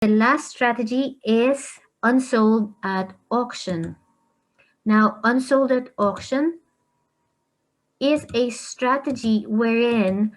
The last strategy is unsold at auction. Now, unsold at auction is a strategy wherein,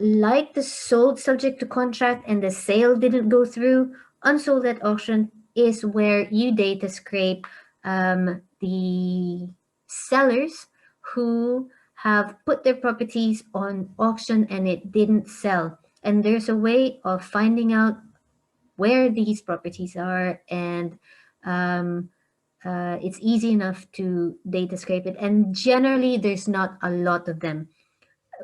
like the sold subject to contract and the sale didn't go through, unsold at auction is where you data scrape the sellers who have put their properties on auction and it didn't sell. And there's a way of finding out where these properties are, and it's easy enough to data scrape it. And generally, there's not a lot of them.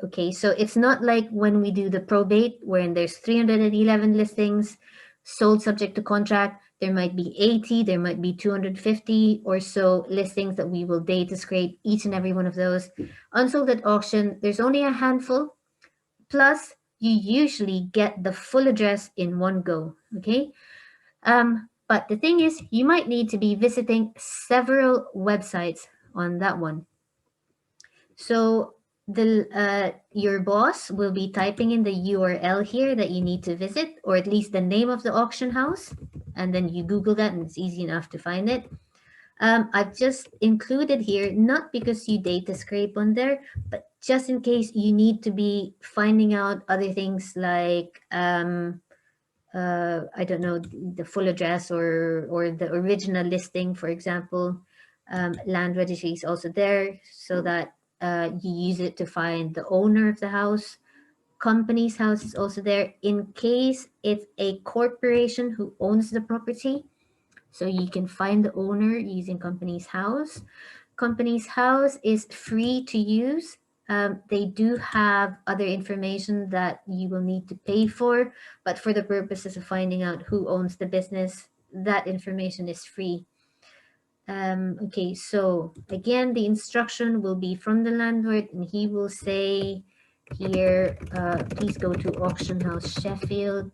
Okay, so it's not like when we do the probate, wherein there's 311 listings sold subject to contract. There might be 80, there might be 250 or so listings that we will data scrape each and every one of those. Unsold at auction, there's only a handful. Plus, you usually get the full address in one go. Okay, but the thing is, you might need to be visiting several websites on that one. So your boss will be typing in the URL here that you need to visit, or at least the name of the auction house, and then you Google that, and it's easy enough to find it. I've just included here, not because you data scrape on there, but just in case you need to be finding out other things like I don't know, the full address or the original listing, for example. Land registry is also there so that you use it to find the owner of the house. Company's house is also there in case it's a corporation who owns the property. So you can find the owner using company's house. Company's house is free to use. They do have other information that you will need to pay for, but for the purposes of finding out who owns the business, that information is free. Okay, so again, the instruction will be from the landlord, and he will say here, please go to Auction House Sheffield,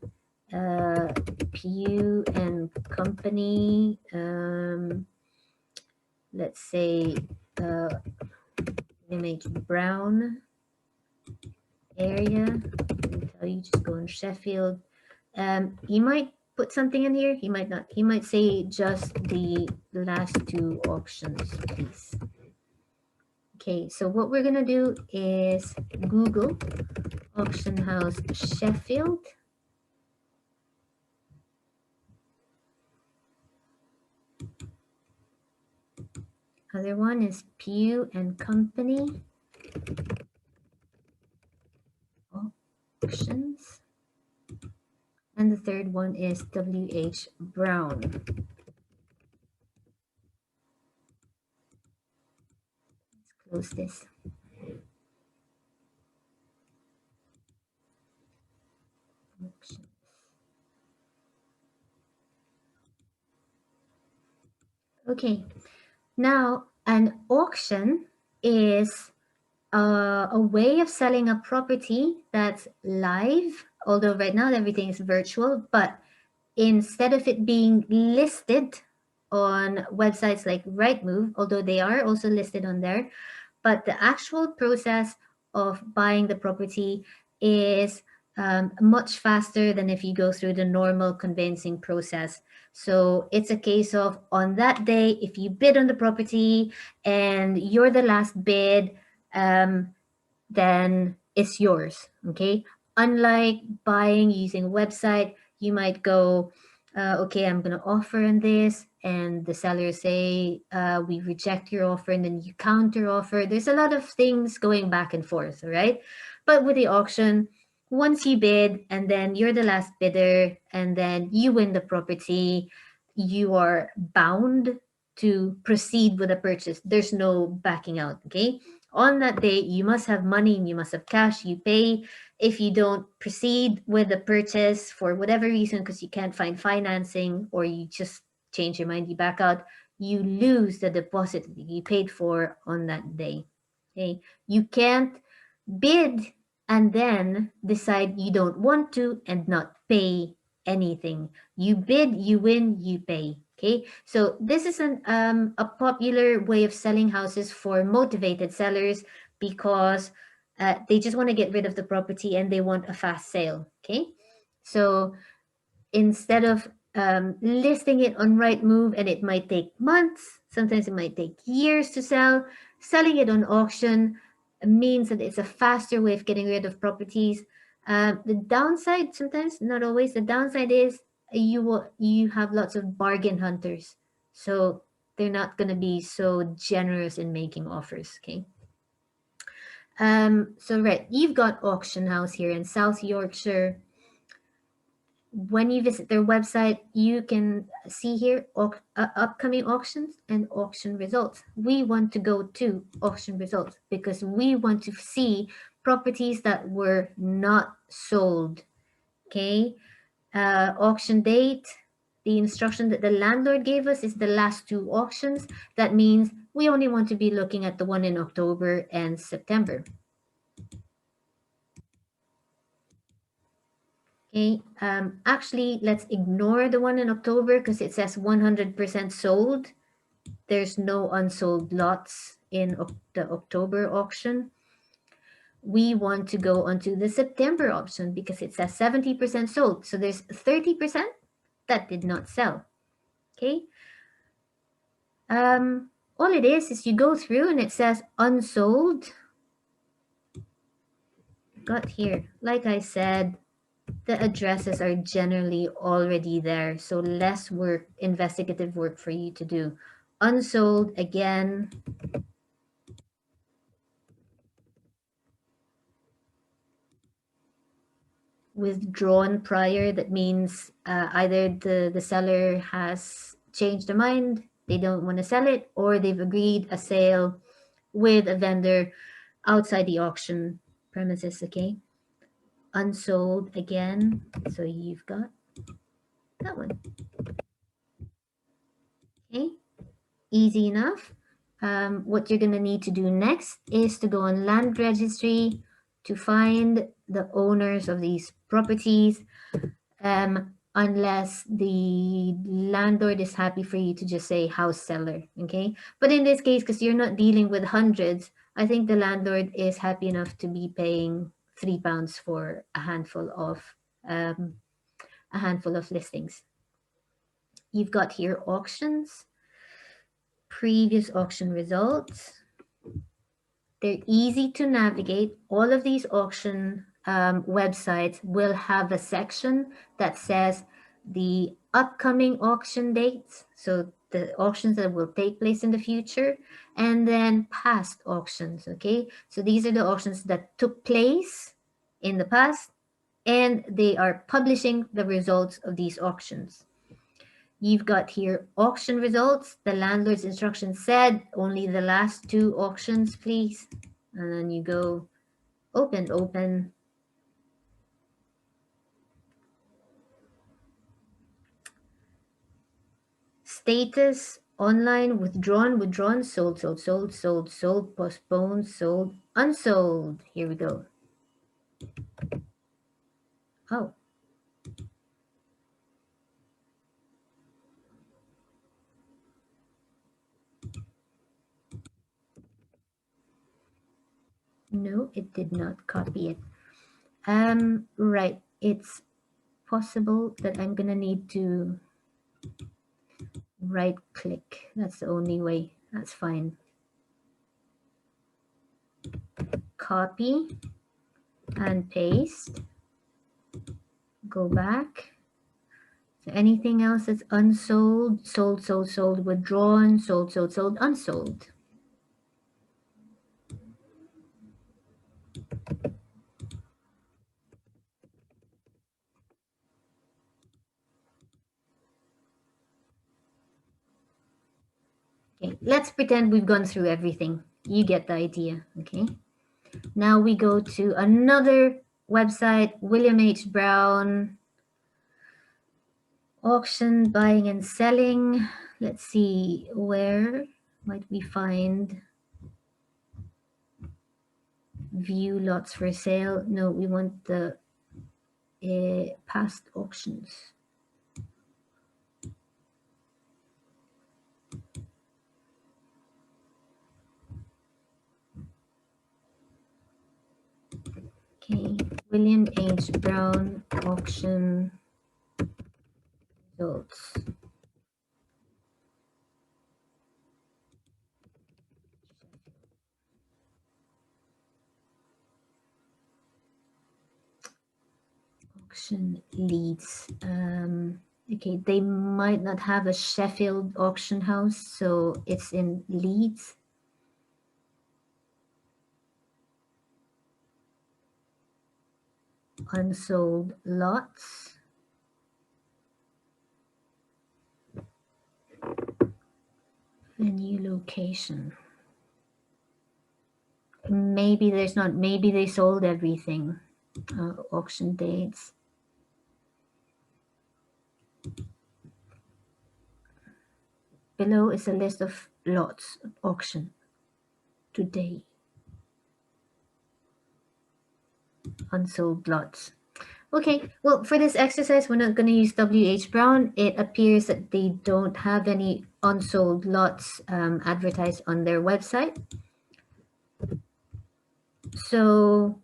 Pugh and Company. Let's say image Brown area. I'll tell you, just go in Sheffield. He might put something in here. He might not. He might say just the last two auctions, please. Okay, so what we're gonna do is Google Auction House Sheffield. Other one is Pugh and Company. Auctions. And the third one is W.H. Brown. Let's close this. Auctions. Okay, now an auction is a way of selling a property that's live, although right now everything is virtual, but instead of it being listed on websites like Rightmove, although they are also listed on there, but the actual process of buying the property is much faster than if you go through the normal conveyancing process. So it's a case of on that day, if you bid on the property and you're the last bid, then it's yours. Okay. Unlike buying using a website, you might go, okay, I'm going to offer on this, and the seller say, we reject your offer, and then you counter offer. There's a lot of things going back and forth, right? But with the auction, once you bid and then you're the last bidder and then you win the property, you are bound to proceed with the purchase. There's no backing out, okay? On that day, you must have money and you must have cash. You pay. If you don't proceed with the purchase for whatever reason, because you can't find financing or you just change your mind, you back out, you lose the deposit that you paid for on that day. Okay, you can't bid and then decide you don't want to and not pay anything. You bid, you win, you pay. Okay, so this is a popular way of selling houses for motivated sellers because they just want to get rid of the property and they want a fast sale. Okay, so instead of listing it on Rightmove, and it might take months, sometimes it might take years to sell, selling it on auction means that it's a faster way of getting rid of properties. The downside, sometimes, not always, the downside is you have lots of bargain hunters. So they're not going to be so generous in making offers, okay? So right, you've got Auction House here in South Yorkshire. When you visit their website, you can see here upcoming auctions and auction results. We want to go to auction results because we want to see properties that were not sold. Okay, auction date. The instruction that the landlord gave us is the last two auctions. That means we only want to be looking at the one in October and September. Okay, actually, let's ignore the one in October because it says 100% sold. There's no unsold lots in the October auction. We want to go onto the September auction because it says 70% sold. So there's 30% that did not sell. Okay. All it is you go through and it says unsold. Got here. Like I said, the addresses are generally already there, so less work, investigative work for you to do. Unsold, again, withdrawn prior. That means either the seller has changed their mind, they don't want to sell it, or they've agreed a sale with a vendor outside the auction premises, okay? Unsold, again, so you've got that one. Okay, easy enough. What you're going to need to do next is to go on Land Registry to find the owners of these properties, unless the landlord is happy for you to just say house seller, okay? But in this case, because you're not dealing with hundreds, I think the landlord is happy enough to be paying £3 for a handful of listings. You've got here auctions, previous auction results. They're easy to navigate. All of these auction websites will have a section that says the upcoming auction dates, so the auctions that will take place in the future, and then past auctions, okay? So these are the auctions that took place in the past, and they are publishing the results of these auctions. You've got here auction results. The landlord's instructions said only the last two auctions, please. And then you go open. Status, online, withdrawn, sold, postponed, sold, unsold. Here we go. Oh. No, it did not copy it. Right. It's possible that I'm gonna need to right click. That's the only way. That's fine. Copy and paste. Go back. So anything else that's unsold, sold, withdrawn, sold, unsold. Okay, let's pretend we've gone through everything. You get the idea, okay? Now we go to another website, William H. Brown, auction, buying and selling. Let's see, where might we find view lots for sale? No, we want the past auctions. Okay, William H. Brown auction Results. Auction leads. Okay, they might not have a Sheffield auction house, so it's in Leeds. Unsold lots. Venue location. Maybe there's not, maybe they sold everything. Auction dates. Below is a list of lots at auction today. Unsold lots. Okay, well, for this exercise, we're not going to use WH Brown. It appears that they don't have any unsold lots advertised on their website. So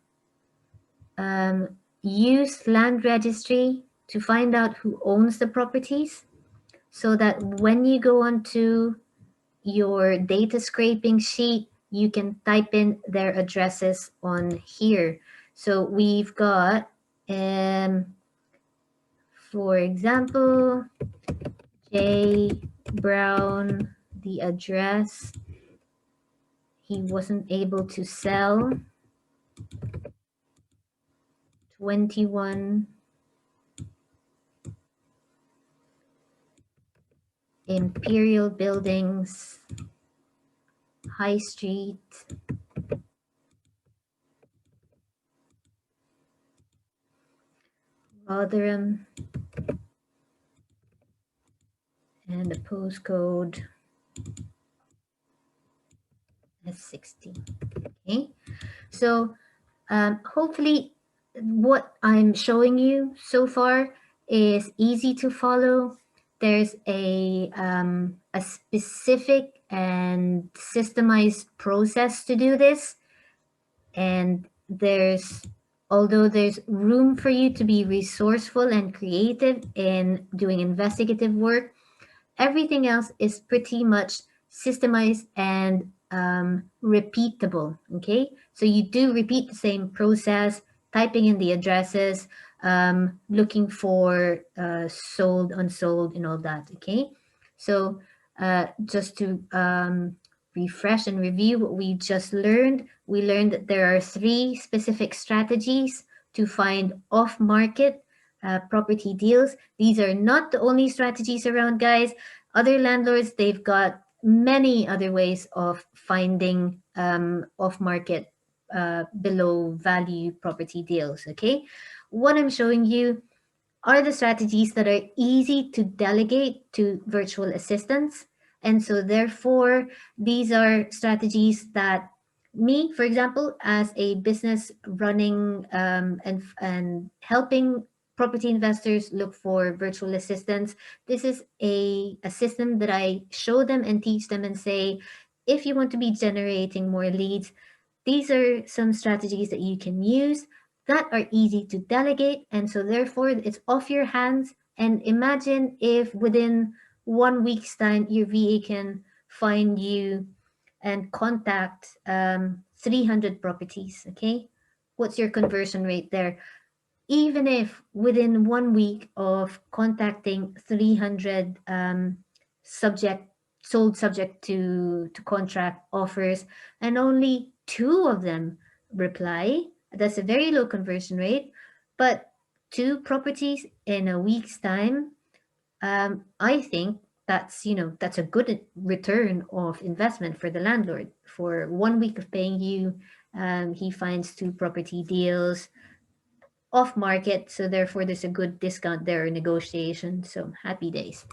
use Land Registry to find out who owns the properties so that when you go onto your data scraping sheet, you can type in their addresses on here. So we've got, for example, J. Brown, the address. He wasn't able to sell. 21 Imperial Buildings, High Street, Rotherham, and the postcode S60. Okay, so hopefully what I'm showing you so far is easy to follow. There's a specific and systemized process to do this. And although there's room for you to be resourceful and creative in doing investigative work, everything else is pretty much systemized and repeatable. Okay, so you do repeat the same process, typing in the addresses, looking for sold, unsold, and all that. Okay, so just to refresh and review what we just learned, we learned that there are 3 specific strategies to find off-market property deals. These are not the only strategies around, guys. Other landlords, they've got many other ways of finding off-market below value property deals, okay? What I'm showing you are the strategies that are easy to delegate to virtual assistants. And so therefore, these are strategies that me, for example, as a business running and helping property investors look for virtual assistants, this is a system that I show them and teach them and say, if you want to be generating more leads, these are some strategies that you can use that are easy to delegate. And so therefore it's off your hands. And imagine if within 1 week's time, your VA can find you and contact 300 properties, okay? What's your conversion rate there? Even if within 1 week of contacting 300 subject to contract offers and only 2 of them reply, that's a very low conversion rate. But 2 properties in a week's time, I think that's a good return of investment for the landlord. For 1 week of paying you, he finds 2 property deals off market, so therefore there's a good discount there, negotiation. So happy days.